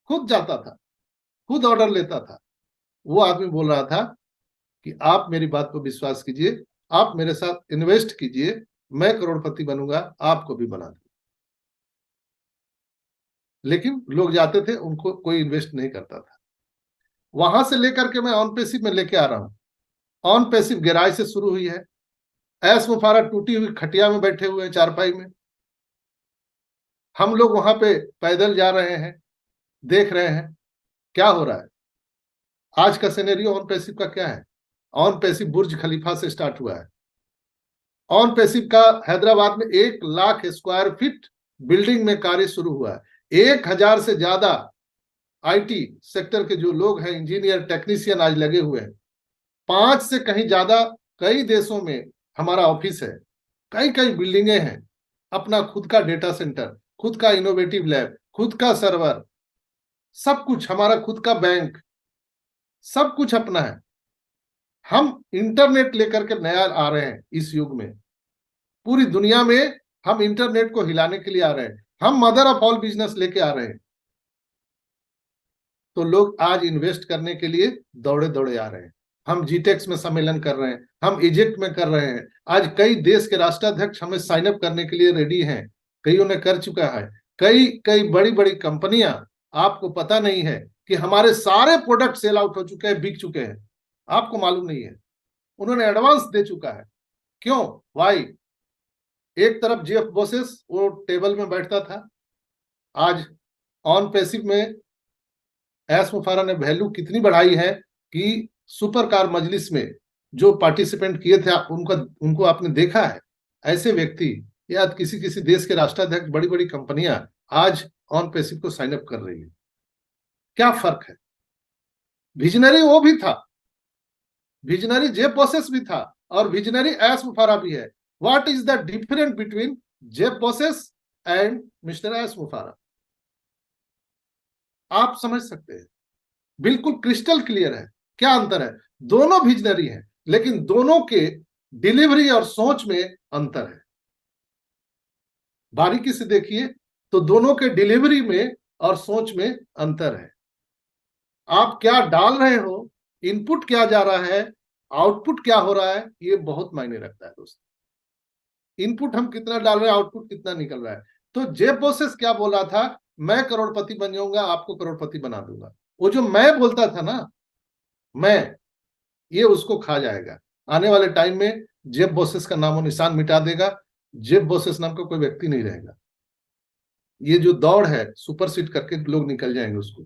खुद जाता था, खुद ऑर्डर लेता था। वो आदमी बोल रहा था कि आप मेरी बात पर विश्वास कीजिए, आप मेरे साथ इन्वेस्ट कीजिए, मैं करोड़पति बनूंगा, आपको भी बना दूंगा। लेकिन लोग जाते थे, उनको कोई इन्वेस्ट नहीं करता था। वहां से लेकर के मैं ऑन पैसिव में लेके आ रहा हूं। ऑन पैसिव गहराई से शुरू हुई है। ऐस मुफारा टूटी हुई खटिया में बैठे हुए हैं, चारपाई में। हम लोग वहां पे पैदल जा रहे हैं, देख रहे हैं क्या हो रहा है। आज का सिनेरियो ऑन पैसिव का क्या है? ऑन पैसिव बुर्ज खलीफा से स्टार्ट हुआ है। ऑन पैसिव का हैदराबाद में 1 लाख स्क्वायर फीट बिल्डिंग में कार्य शुरू हुआ है। 1000 से ज्यादा आईटी सेक्टर के जो लोग हैं, इंजीनियर टेक्नीशियन, आज लगे हुए हैं। 5 से कहीं ज्यादा कई देशों में हमारा ऑफिस है, कई कई बिल्डिंगे हैं, अपना खुद का डेटा सेंटर, खुद का इनोवेटिव लैब, खुद का सर्वर, सब कुछ हमारा, खुद का बैंक, सब कुछ अपना है। हम इंटरनेट लेकर के नया आ रहे हैं इस युग में। पूरी दुनिया में हम इंटरनेट को हिलाने के लिए आ रहे हैं। हम मदर ऑफ ऑल बिजनेस लेके आ रहे हैं। तो लोग आज इन्वेस्ट करने के लिए दौड़े दौड़े आ रहे हैं। हम जीटेक्स में सम्मेलन कर रहे हैं, हम इजिप्ट में कर रहे हैं। आज कई देश के राष्ट्राध्यक्ष हमें साइन अप करने के लिए रेडी हैं, कईयों ने कर चुका है। कई कई बड़ी बड़ी कंपनियां, आपको पता नहीं है कि हमारे सारे प्रोडक्ट सेल आउट हो चुके हैं, बिक चुके हैं, आपको मालूम नहीं है। उन्होंने एडवांस दे चुका है। क्यों? वाई? एक तरफ जेफ बोसेस वो टेबल में बैठता था, आज ऑन पैसिव में एस मुफारा ने वैल्यू कितनी बढ़ाई है कि सुपर कार मजलिस में जो पार्टिसिपेंट किए थे, उनको आपने देखा है। ऐसे व्यक्ति या किसी किसी देश के राष्ट्राध्यक्ष, बड़ी बड़ी कंपनियां आज ऑन पैसिव को साइन अप कर रही है। क्या फर्क है? विजनरी वो भी था, विजनरी जेफ बोसेस भी था, और विजनरी एस मुफारा भी है। What is the difference between Jeff Bezos and mister एस मुफारा? आप समझ सकते हैं, बिल्कुल क्रिस्टल क्लियर है। क्या अंतर है? दोनों विजनरी हैं, लेकिन दोनों के डिलीवरी और सोच में अंतर है। बारीकी से देखिए तो दोनों के डिलीवरी में और सोच में अंतर है। आप क्या डाल रहे हो, इनपुट क्या जा रहा है, आउटपुट क्या हो रहा है, ये बहुत मायने रखता है दोस्तों। इनपुट हम कितना डाल रहे हैं, आउटपुट कितना निकल रहा है। तो जेफ बोसेस क्या बोला था? मैं करोड़पति बन जाऊंगा, आपको करोड़पति बना दूंगा। वो जो मैं बोलता था ना, मैं, ये उसको खा जाएगा। आने वाले टाइम में जेफ बोसेस का नामो निशान मिटा देगा। जेफ बोसेस नाम का कोई व्यक्ति नहीं रहेगा। ये जो दौड़ है, सुपरसीड करके लोग निकल जाएंगे उसको।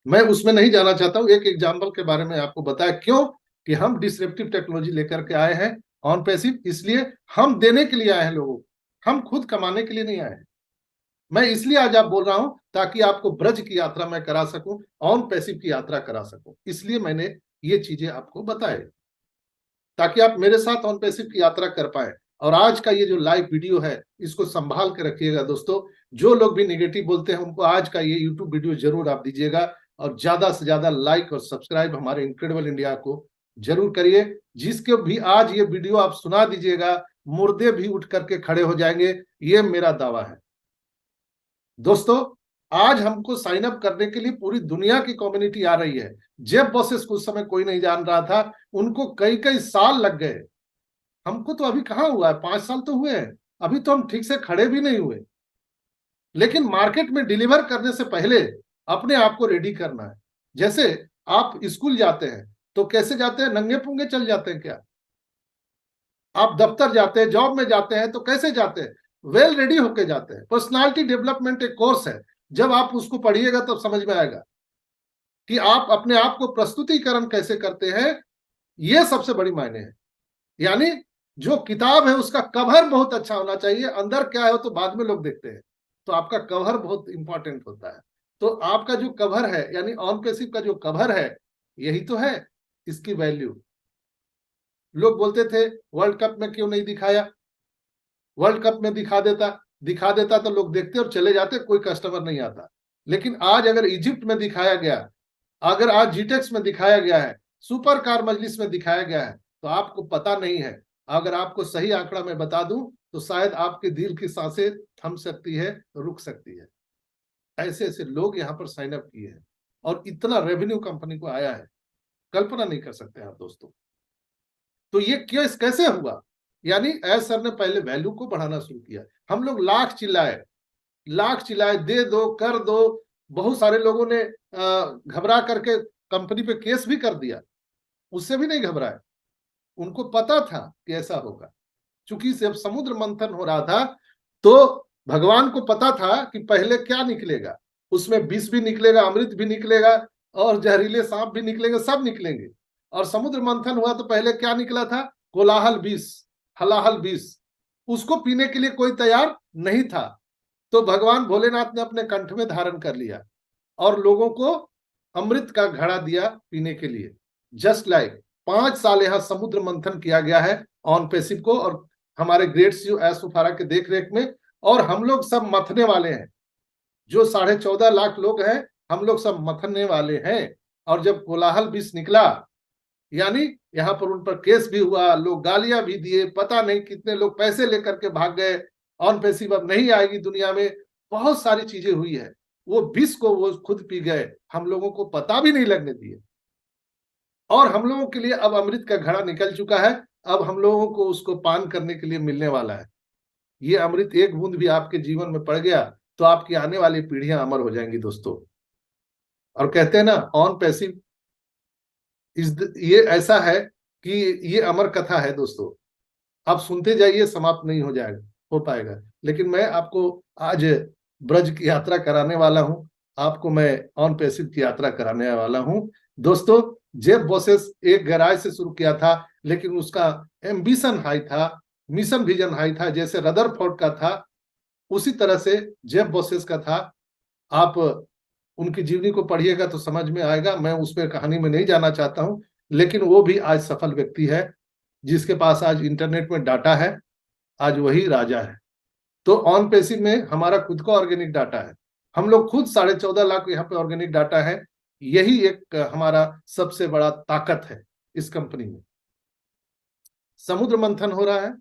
मैं उसमें नहीं जाना चाहता हूं। एक एग्जाम्पल के बारे में आपको बताया क्यों कि हम डिसरप्टिव टेक्नोलॉजी लेकर के आए हैं ऑन पैसिव। इसलिए हम देने के लिए आए हैं लोगों को, हम खुद कमाने के लिए नहीं आए हैं। मैं इसलिए आज आप बोल रहा हूं ताकि आपको ब्रज की यात्रा मैं करा सकूं, ऑन पैसिव की यात्रा करा सकूं। इसलिए मैंने ये चीजें आपको बताए, ताकि आप मेरे साथ ऑन पैसिव की यात्रा कर पाए। और आज का ये जो लाइव वीडियो है, इसको संभाल के रखिएगा दोस्तों। जो लोग भी निगेटिव बोलते हैं, उनको आज का ये यूट्यूब वीडियो जरूर आप दीजिएगा, और ज्यादा से ज्यादा लाइक और सब्सक्राइब हमारे इनक्रेडिबल इंडिया को जरूर करिए। जिसके भी आज ये वीडियो आप सुना दीजिएगा, मुर्दे भी उठ करके खड़े हो जाएंगे, ये मेरा दावा है। दोस्तों, आज हमको साइन अप करने के लिए पूरी दुनिया की कम्युनिटी आ रही है। जेफ बोसेस को उस समय कोई नहीं जान रहा था, उनको कई कई साल लग गए। हमको तो अभी कहाँ हुआ है, 5 साल तो हुए हैं, अभी तो हम ठीक से खड़े भी नहीं हुए। लेकिन मार्केट में डिलीवर करने से पहले अपने आप को रेडी करना है। जैसे आप स्कूल जाते हैं तो कैसे जाते हैं? नंगे पुंगे चल जाते हैं क्या? आप दफ्तर जाते हैं, जॉब में जाते हैं तो कैसे जाते हैं? वेल रेडी होके जाते हैं। पर्सनालिटी डेवलपमेंट एक कोर्स है, जब आप उसको पढ़िएगा तब समझ में आएगा कि आप अपने आप को प्रस्तुतिकरण कैसे करते हैं। ये सबसे बड़ी मायने है। यानी जो किताब है उसका कवर बहुत अच्छा होना चाहिए, अंदर क्या है तो बाद में लोग देखते हैं। तो आपका कवर बहुत इंपॉर्टेंट होता है। तो आपका जो कवर है, यानी ऑन पैसिव का जो कवर है, यही तो है इसकी वैल्यू। लोग बोलते थे वर्ल्ड कप में क्यों नहीं दिखाया? वर्ल्ड कप में दिखा देता तो लोग देखते और चले जाते, कोई कस्टमर नहीं आता। लेकिन आज अगर इजिप्ट में दिखाया गया, अगर आज जीटेक्स में दिखाया गया है, सुपर कार मजलिस में दिखाया गया है, तो आपको पता नहीं है। अगर आपको सही आंकड़ा मैं बता दूं तो शायद आपके दिल की सांसें थम सकती है, रुक सकती है। ऐसे ऐसे लोग यहाँ पर साइन अप किए हैं और इतना रेवेन्यू कंपनी को आया है, कल्पना नहीं कर सकते आप दोस्तों। तो ये केस कैसे हुआ? यानी एस सर ने पहले वैल्यू को बढ़ाना शुरू किया। हम लोग लाख चिल्लाए, दे दो, कर दो। बहुत सारे लोगों ने घबरा करके कंपनी पे केस भी कर दिया, उससे भी नहीं घबराए। उनको पता था कि ऐसा होगा, चूंकि जब समुद्र मंथन हो रहा था तो भगवान को पता था कि पहले क्या निकलेगा। उसमें विष भी निकलेगा, अमृत भी निकलेगा, और जहरीले सांप भी निकलेंगे, सब निकलेंगे। और समुद्र मंथन हुआ तो पहले क्या निकला था? कोलाहल विष, हलाहल विष। उसको पीने के लिए कोई तैयार नहीं था, तो भगवान भोलेनाथ ने अपने कंठ में धारण कर लिया और लोगों को अमृत का घड़ा दिया पीने के लिए। जस्ट लाइक 5 साल यहाँ समुद्र मंथन किया गया है ऑन पैसिव को, और हमारे ग्रेट सीईओ एस सुफारा के देख रेख में। और हम लोग सब मथने वाले हैं, जो 14.5 लाख लोग हैं, हम लोग सब मथने वाले हैं। और जब कोलाहल विष निकला, यानी यहाँ पर उन पर केस भी हुआ, लोग गालियां भी दिए, पता नहीं कितने लोग पैसे लेकर के भाग गए, ऑन पैसिव अब नहीं आएगी दुनिया में, बहुत सारी चीजें हुई है। वो विष को वो खुद पी गए, हम लोगों को पता भी नहीं लगने दिए। और हम लोगों के लिए अब अमृत का घड़ा निकल चुका है, अब हम लोगों को उसको पान करने के लिए मिलने वाला है। ये अमृत एक बूंद भी आपके जीवन में पड़ गया तो आपकी आने वाली पीढ़ियां अमर हो जाएंगी दोस्तों। और कहते हैं ना, ऑन पैसिव ये ऐसा है कि ये अमर कथा है दोस्तों। आप सुनते जाइए, समाप्त नहीं हो जाएगा, हो पाएगा। लेकिन मैं आपको आज ब्रज की यात्रा कराने वाला हूं, आपको मैं ऑन पैसिव की यात्रा कराने वाला हूं दोस्तों। जेफ बोसेस एक गैराज से शुरू किया था, लेकिन उसका एम्बिशन हाई था, मिशन विजन हाई था, जैसे रदरफोर्ड का था उसी तरह से जेफ बोसेस का था। आप उनकी जीवनी को पढ़िएगा तो समझ में आएगा, मैं उस पर कहानी में नहीं जाना चाहता हूं। लेकिन वो भी आज सफल व्यक्ति है, जिसके पास आज इंटरनेट में डाटा है, आज वही राजा है। तो ऑन पेसिव में हमारा खुद का ऑर्गेनिक डाटा है, हम लोग खुद 14.5 लाख यहाँ पे ऑर्गेनिक डाटा है। यही एक हमारा सबसे बड़ा ताकत है इस कंपनी में। समुद्र मंथन हो रहा है,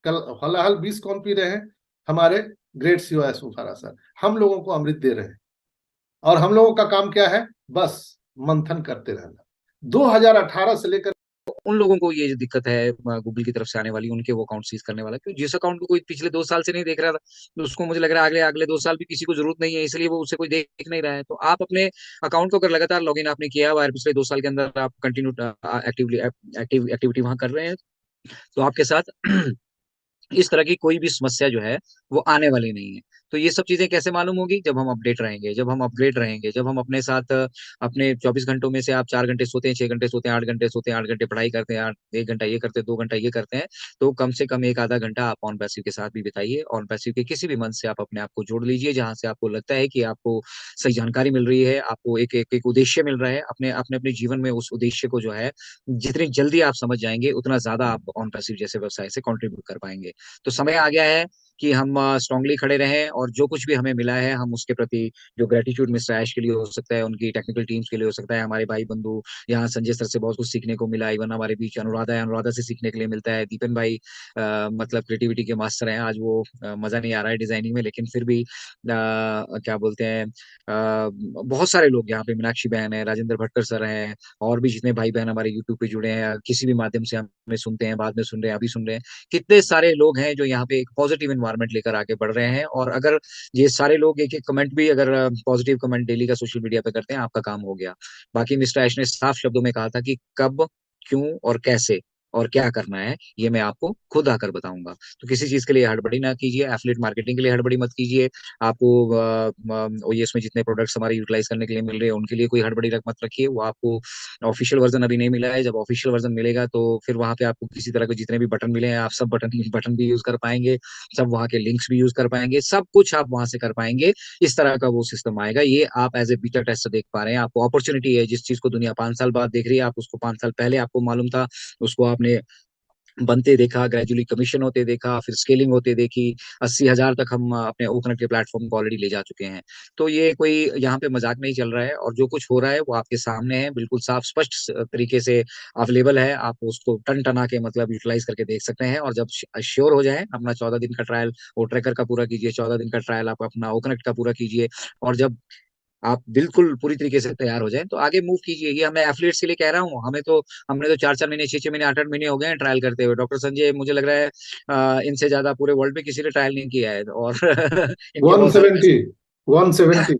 कल हलाहल 20 कौन पी रहे हैं? हमारे ग्रेट सीओ एसोफारा सर हम लोगों को अमृत दे रहे हैं, और हम लोगों का काम क्या है? बस मंथन करते रहना। 2018 से लेकर उन लोगों को ये जो दिक्कत है गूगल की तरफ से आने वाली, उनके वो अकाउंट सीज करने वाला, क्योंकि जिस अकाउंट को कोई पिछले 2 साल से नहीं देख रहा था, तो उसको मुझे लग रहा है अगले अगले 2 साल भी किसी को जरूरत नहीं है, इसलिए वो उसे कोई देख नहीं रहा है। तो आप अपने अकाउंट को अगर लगातार लॉगिन आपने किया हुआ है, पिछले 2 साल के अंदर आप कंटिन्यू एक्टिवली एक्टिविटी वहां कर रहे हैं, तो आपके साथ इस तरह की कोई भी समस्या जो है वो आने वाली नहीं है। तो ये सब चीजें कैसे मालूम होगी? जब हम अपडेट रहेंगे, जब हम अपग्रेड रहेंगे, जब हम अपने साथ अपने 24 घंटों में से आप 4 घंटे सोते हैं, 6 घंटे सोते हैं, 8 घंटे सोते हैं, 8 घंटे पढ़ाई करते हैं, 1 घंटा ये करते हैं, 2 घंटा ये करते हैं, तो कम से कम एक आधा घंटा आप ऑन पैसिव के साथ भी बिताइए। ऑन पैसिव के किसी भी मंच से आप अपने आप को जोड़ लीजिए, जहां से आपको लगता है कि आपको सही जानकारी मिल रही है, आपको एक उद्देश्य मिल रहा है। अपने अपने अपने जीवन में उस उद्देश्य को जो है जितनी जल्दी आप समझ जाएंगे, उतना ज्यादा आप ऑन पैसिव जैसे व्यवसाय से कंट्रीब्यूट कर पाएंगे। तो समय आ गया है कि हम स्ट्रांगली खड़े रहें, और जो कुछ भी हमें मिला है हम उसके प्रति जो ग्रेटिट्यूड मिस्टर ऐश के लिए हो सकता है, उनकी टेक्निकल टीम्स के लिए हो सकता है, हमारे भाई बंधु यहाँ संजय सर से बहुत कुछ सीखने को मिला, इवन हमारे बीच अनुराधा है, अनुराधा से सीखने के लिए मिलता है। दीपन भाई मतलब क्रिएटिविटी के मास्टर हैं, आज वो मजा नहीं आ रहा है डिजाइनिंग में, लेकिन फिर भी क्या बोलते हैं, बहुत सारे लोग यहाँ पे, मीनाक्षी बहन है, राजेंद्र भटकर सर हैं, और भी जितने भाई बहन हमारे यूट्यूब पे जुड़े हैं, किसी भी माध्यम से हमें सुनते हैं, बाद में सुन रहे हैं, अभी सुन रहे हैं, कितने सारे लोग हैं जो यहाँ पे एक पॉजिटिव इन्वायरमेंट लेकर आगे बढ़ रहे हैं। और अगर ये सारे लोग एक एक कमेंट भी, अगर पॉजिटिव कमेंट डेली का सोशल मीडिया पे करते हैं, आपका काम हो गया। बाकी मिस्टर ऐश ने साफ शब्दों में कहा था कि कब, क्यों और कैसे और क्या करना है, ये मैं आपको खुद आकर बताऊंगा। तो किसी चीज के लिए हड़बड़ी ना कीजिए, एफिलिएट मार्केटिंग के लिए हड़बड़ी मत कीजिए। आपको ओएस में जितने प्रोडक्ट्स हमारे यूटिलाइज करने के लिए मिल रहे हैं, उनके लिए कोई हड़बड़ी मत रखिए। वो आपको ऑफिशियल वर्जन अभी नहीं मिला है, जब ऑफिशियल वर्जन मिलेगा तो फिर वहां पे आपको किसी तरह के जितने भी बटन मिले हैं, आप सब बटन बटन भी यूज कर पाएंगे, सब वहां के लिंक्स भी यूज कर पाएंगे, सब कुछ आप वहां से कर पाएंगे। इस तरह का वो सिस्टम आएगा। ये आप एज ए बीटा टेस्टर देख पा रहे हैं, आपको अपॉर्चुनिटी है। जिस चीज को दुनिया 5 साल बाद देख रही है, आप उसको 5 साल पहले आपको मालूम था, उसको आपने बनते देखा, ग्रेजुअली कमीशन होते देखा, फिर स्केलिंग होते देखी, 80,000 तक हम अपने ओकनेट के प्लेटफॉर्म को ऑलरेडी ले जा चुके हैं। तो ये कोई यहाँ पे मजाक नहीं चल रहा है, और जो कुछ हो रहा है वो आपके सामने है, बिल्कुल साफ स्पष्ट तरीके से अवेलेबल है। आप उसको टन टना के मतलब यूटिलाइज करके देख सकते हैं। और जब श्योर हो जाए, अपना 14 दिन का ट्रायल वो ट्रैकर का पूरा कीजिए, 14 दिन का ट्रायल आप अपना ओकनेट का पूरा कीजिए, और जब आप बिल्कुल पूरी तरीके से तैयार हो जाएं तो आगे मूव कीजिए। ये मैं एफिलिएट्स के लिए कह रहा हूँ, हमने तो 4-4 महीने, 6-6 महीने, 8-8 महीने हो गए हैं ट्रायल करते हुए। डॉक्टर संजय मुझे लग रहा है इनसे ज्यादा पूरे वर्ल्ड में किसी ने ट्रायल नहीं किया है, और इनके वन बहुत सारे सेवेंटी 170।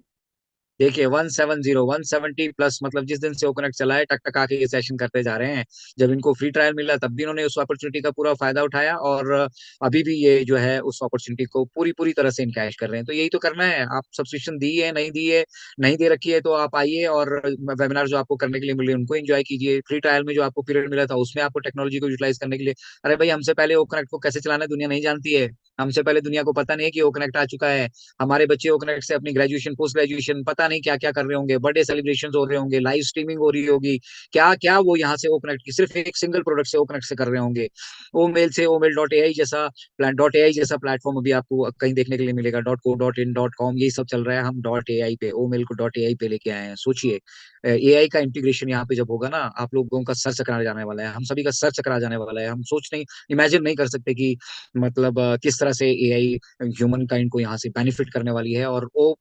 देखिए 170 प्लस, मतलब जिस दिन से ओकनेक्ट चला है टक टक आके ये सेशन करते जा रहे हैं। जब इनको फ्री ट्रायल मिला तब भी इन्होंने उस अपॉर्चुनिटी का पूरा फायदा उठाया, और अभी भी ये जो है उस अपॉर्चुनिटी को पूरी पूरी तरह से इनकैश कर रहे हैं। तो यही तो करना है। आप सब्सक्रिप्शन दी है, नहीं दी है, नहीं दे रखी है, तो आप आइए और वेबिनार जो आपको करने के लिए मिल रहे हैं उनको एंजॉय कीजिए। फ्री ट्रायल में जो आपको पीरियड मिला था उसमें आपको टेक्नोलॉजी को यूटिलाइज करने के लिए, अरे भाई हमसे पहले ओकनेक्ट को कैसे चलाना है दुनिया नहीं जानती है। हमसे पहले दुनिया को पता नहीं है कि ओकनेक्ट आ चुका है। हमारे बच्चे ओकनेक्ट से अपनी ग्रेजुएशन, पोस्ट ग्रेजुएशन, पता नहीं क्या क्या कर रहे होंगे, बर्थडे सेलिब्रेशन हो रहे होंगे, लाइव स्ट्रीमिंग हो रही होगी, क्या क्या वो यहाँ से ओकनेक्ट की सिर्फ एक सिंगल प्रोडक्ट से ओकनेक्ट से कर रहे होंगे। ओ मेल से, ओ मेल डॉट ए आई जैसा प्लान, डॉट ए आई जैसा प्लेटफॉर्म अभी आपको कहीं देखने के लिए मिलेगा, .co.in.com यही सब चल रहा है। हम डॉट ए आई पे, ओ मेल को डॉट ए आई पे लेके आए हैं। सोचिए, ए आई का इंटीग्रेशन यहाँ पे जब होगा ना, आप लोगों का सर चकरा जाने वाला है, हम सभी का सर चकरा जाने वाला है। हम सोच नहीं, इमेजिन नहीं कर सकते कि मतलब किस तरह से एआई ह्यूमन काइंड को यहाँ से बेनिफिट करने वाली है, और वो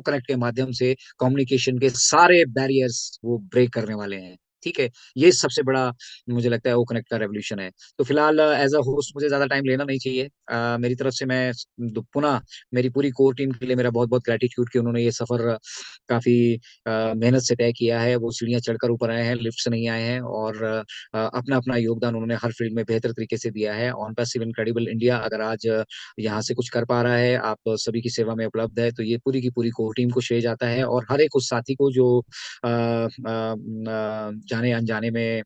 कनेक्ट के माध्यम से कम्युनिकेशन के सारे बैरियर्स वो ब्रेक करने वाले हैं। ठीक है, ये सबसे बड़ा मुझे लगता है वो कनेक्ट का रेवोल्यूशन है। तो फिलहाल एज अ होस्ट मुझे ज्यादा टाइम लेना नहीं चाहिए। मेरी तरफ से मैं पुनः मेरी पूरी कोर टीम के लिए मेरा बहुत बहुत ग्रेटिट्यूड कि उन्होंने ये सफर काफी मेहनत से तय किया है। वो सीढ़ियां चढ़कर ऊपर आए हैं, लिफ्ट से नहीं आए हैं, और अपना अपना योगदान उन्होंने हर फील्ड में बेहतर तरीके से दिया है। ऑन पैसिव इनक्रेडिबल इंडिया अगर आज यहाँ से कुछ कर पा रहा है, आप सभी की सेवा में उपलब्ध है, तो ये पूरी की पूरी कोर टीम को श्रेय जाता है, और हर एक उस साथी को जो जाने अनजाने में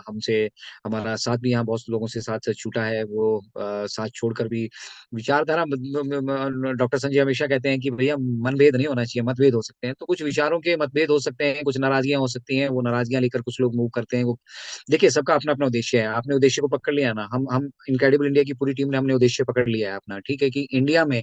हमसे, हमारा साथ भी यहाँ बहुत लोगों से साथ से छूटा है, वो साथ छोड़कर भी विचारधारा, डॉक्टर संजय हमेशा कहते हैं कि भैया मनभेद नहीं होना चाहिए, मतभेद हो सकते हैं। तो कुछ विचारों के मतभेद हो सकते हैं, कुछ नाराजगियां हो सकती हैं, वो नाराजगियां लेकर कुछ लोग मूव करते हैं। वो देखिए, सबका अपना अपना उद्देश्य है। आपने उद्देश्य को पकड़ लिया ना, हम इनक्रेडिबल इंडिया की पूरी टीम ने हमने उद्देश्य पकड़ लिया है अपना। ठीक है कि इंडिया में